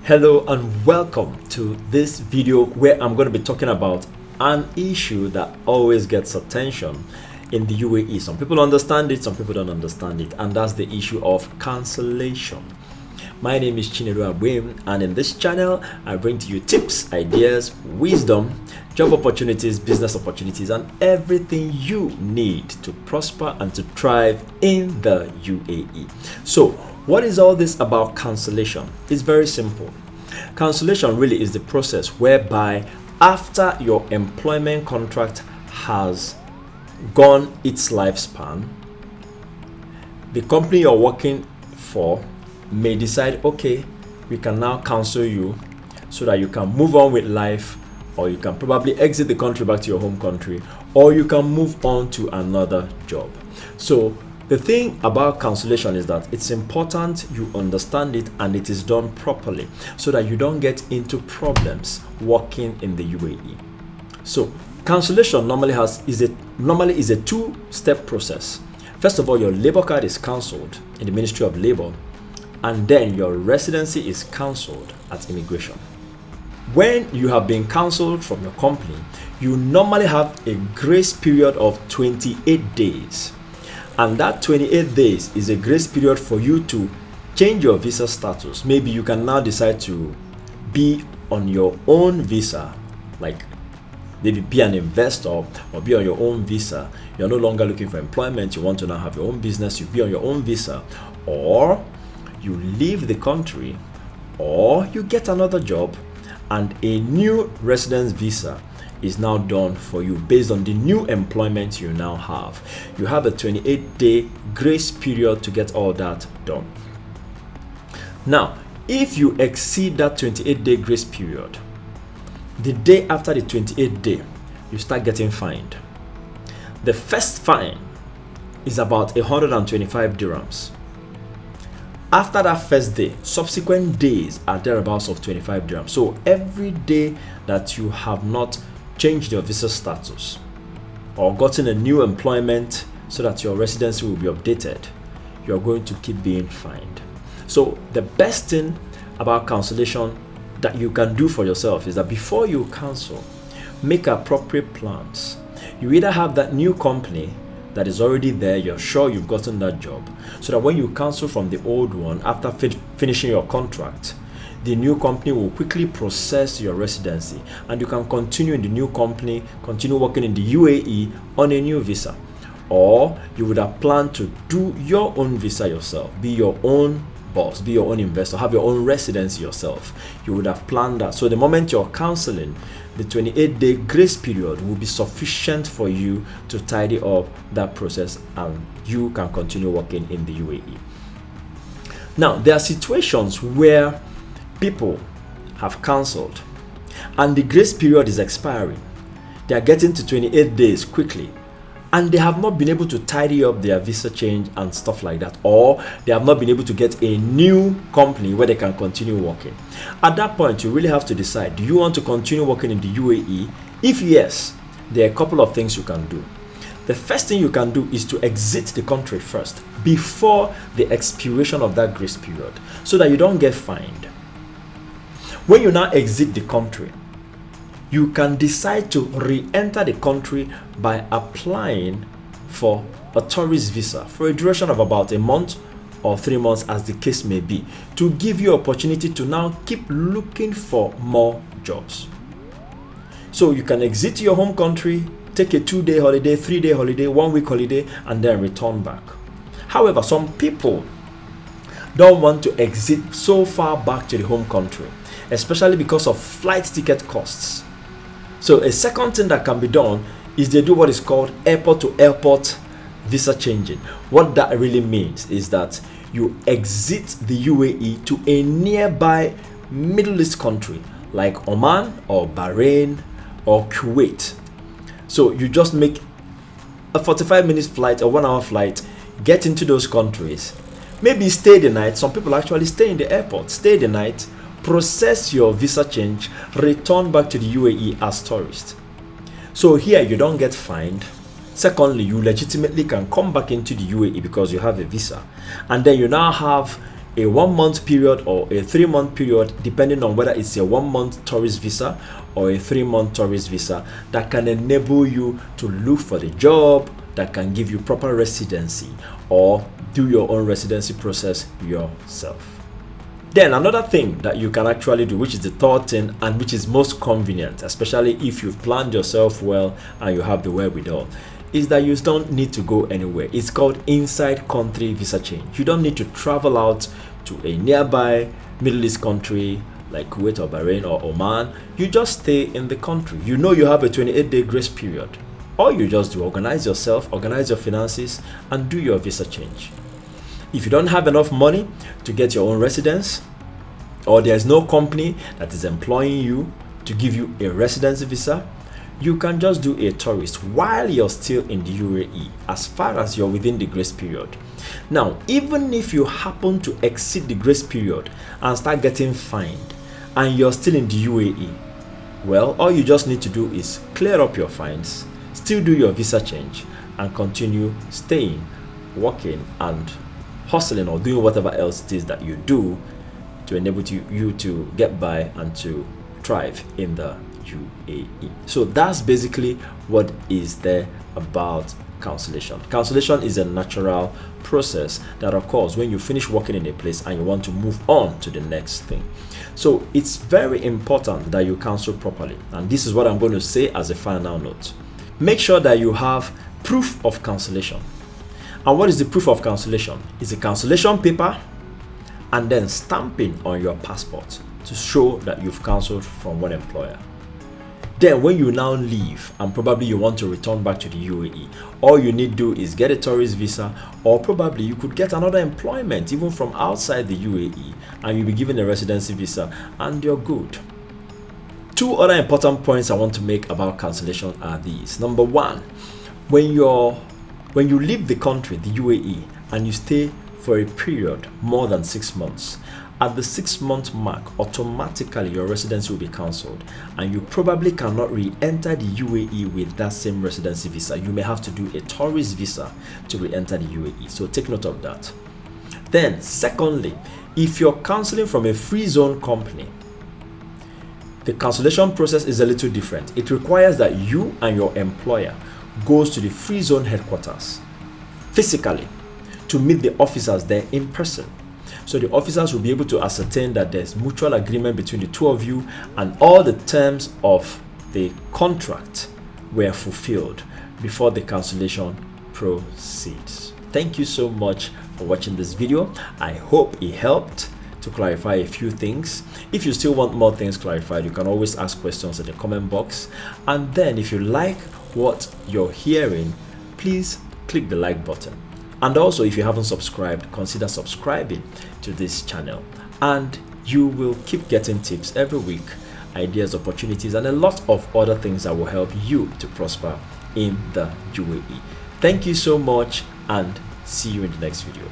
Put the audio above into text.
Hello and welcome to this video where I'm going to be talking about an issue that always gets attention in the UAE. Some people understand it, some people don't understand it, and that's the issue of cancellation. My name is Chinedu Abwim, and in this channel I bring to you tips, ideas, wisdom, job opportunities, business opportunities, and everything you need to prosper and to thrive in the UAE. So what is all this about cancellation? It's very simple. Cancellation really is the process whereby after your employment contract has gone its lifespan, the company you're working for may decide, okay, we can now cancel you so that you can move on with life, or you can probably exit the country back to your home country, or you can move on to another job. So the thing about cancellation is that it's important you understand it and it is done properly so that you don't get into problems working in the UAE. So cancellation normally is a two-step process. First of all, your labor card is cancelled in the Ministry of Labor, and then your residency is cancelled at immigration. When you have been cancelled from your company, you normally have a grace period of 28 days. And that 28 days is a grace period for you to change your visa status. Maybe you can now decide to be on your own visa, like maybe be an investor or be on your own visa. You're no longer looking for employment, you want to now have your own business, you be on your own visa, or you leave the country, or you get another job and a new residence visa is now done for you based on the new employment you now have. You have a 28-day grace period to get all that done. Now, if you exceed that 28-day grace period, the day after the 28th day, you start getting fined. The first fine is about 125 dirhams. After that first day, subsequent days are thereabouts of 25 dirhams. So every day that you have not changed your visa status or gotten a new employment so that your residency will be updated, you're going to keep being fined. So the best thing about cancellation that you can do for yourself is that before you cancel, make appropriate plans. You either have that new company that is already there, you're sure you've gotten that job, so that when you cancel from the old one after finishing your contract, the new company will quickly process your residency and you can continue in the new company, continue working in the UAE on a new visa. Or you would have planned to do your own visa yourself, be your own boss, be your own investor, have your own residency yourself. You would have planned that. So the moment you're canceling, the 28-day grace period will be sufficient for you to tidy up that process and you can continue working in the UAE. Now, there are situations where people have cancelled and the grace period is expiring. They are getting to 28 days quickly and they have not been able to tidy up their visa change and stuff like that, or they have not been able to get a new company where they can continue working. At that point, you really have to decide, do you want to continue working in the UAE? If yes, there are a couple of things you can do. The first thing you can do is to exit the country first before the expiration of that grace period so that you don't get fined. When you now exit the country, you can decide to re-enter the country by applying for a tourist visa for a duration of about a month or 3 months, as the case may be, to give you opportunity to now keep looking for more jobs. So you can exit your home country, take a 2-day holiday, 3-day holiday, 1-week holiday, and then return back. However, some people don't want to exit so far back to the home country, especially because of flight ticket costs. So a second thing that can be done is they do what is called airport to airport visa changing. What that really means is that you exit the UAE to a nearby Middle East country like Oman or Bahrain or Kuwait. So you just make a 45-minute flight or 1-hour flight, get into those countries, maybe stay the night. Some people actually stay in the airport, stay the night, process your visa change, return back to the UAE as tourist. So here you don't get fined. Secondly, you legitimately can come back into the UAE because you have a visa, and then you now have a 1 month period or a 3 month period, depending on whether it's a 1 month tourist visa or a 3 month tourist visa, that can enable you to look for the job, that can give you proper residency, or do your own residency process yourself. Then another thing that you can actually do, which is the third thing and which is most convenient, especially if you've planned yourself well and you have the wherewithal, is that you don't need to go anywhere. It's called inside country visa change. You don't need to travel out to a nearby Middle East country like Kuwait or Bahrain or Oman. You just stay in the country. You know you have a 28-day grace period. All you just do, organize yourself, organize your finances, and do your visa change. If you don't have enough money to get your own residence, or there's no company that is employing you to give you a residency visa, you can just do a tourist while you're still in the UAE, as far as you're within the grace period. Now, even if you happen to exceed the grace period and start getting fined, and you're still in the UAE, well, all you just need to do is clear up your fines, still do your visa change, and continue staying, working, and hustling or doing whatever else it is that you do to enable you to get by and to thrive in the UAE. So that's basically what is there about cancellation. Cancellation is a natural process that occurs when you finish working in a place and you want to move on to the next thing. So it's very important that you cancel properly, and this is what I'm going to say as a final note. Make sure that you have proof of cancellation. And what is the proof of cancellation? It's a cancellation paper and then stamping on your passport to show that you've cancelled from one employer. Then when you now leave and probably you want to return back to the UAE, all you need to do is get a tourist visa, or probably you could get another employment even from outside the UAE, and you'll be given a residency visa and you're good. Two other important points I want to make about cancellation are these. Number one, when you leave the country, the UAE, and you stay for a period more than 6 months, at the 6-month mark, automatically your residency will be cancelled, and you probably cannot re-enter the UAE with that same residency visa. You may have to do a tourist visa to re-enter the UAE, so take note of that. Then secondly, if you're cancelling from a free zone company, the cancellation process is a little different. It requires that you and your employer goes to the free zone headquarters physically to meet the officers there in person. So the officers will be able to ascertain that there's mutual agreement between the two of you and all the terms of the contract were fulfilled before the cancellation proceeds. Thank you so much for watching this video. I hope it helped to clarify a few things. If you still want more things clarified, you can always ask questions in the comment box. And then if you like what you're hearing, please click the like button. And also, if you haven't subscribed, consider subscribing to this channel, and you will keep getting tips every week, ideas, opportunities, and a lot of other things that will help you to prosper in the UAE. Thank you so much, and see you in the next video.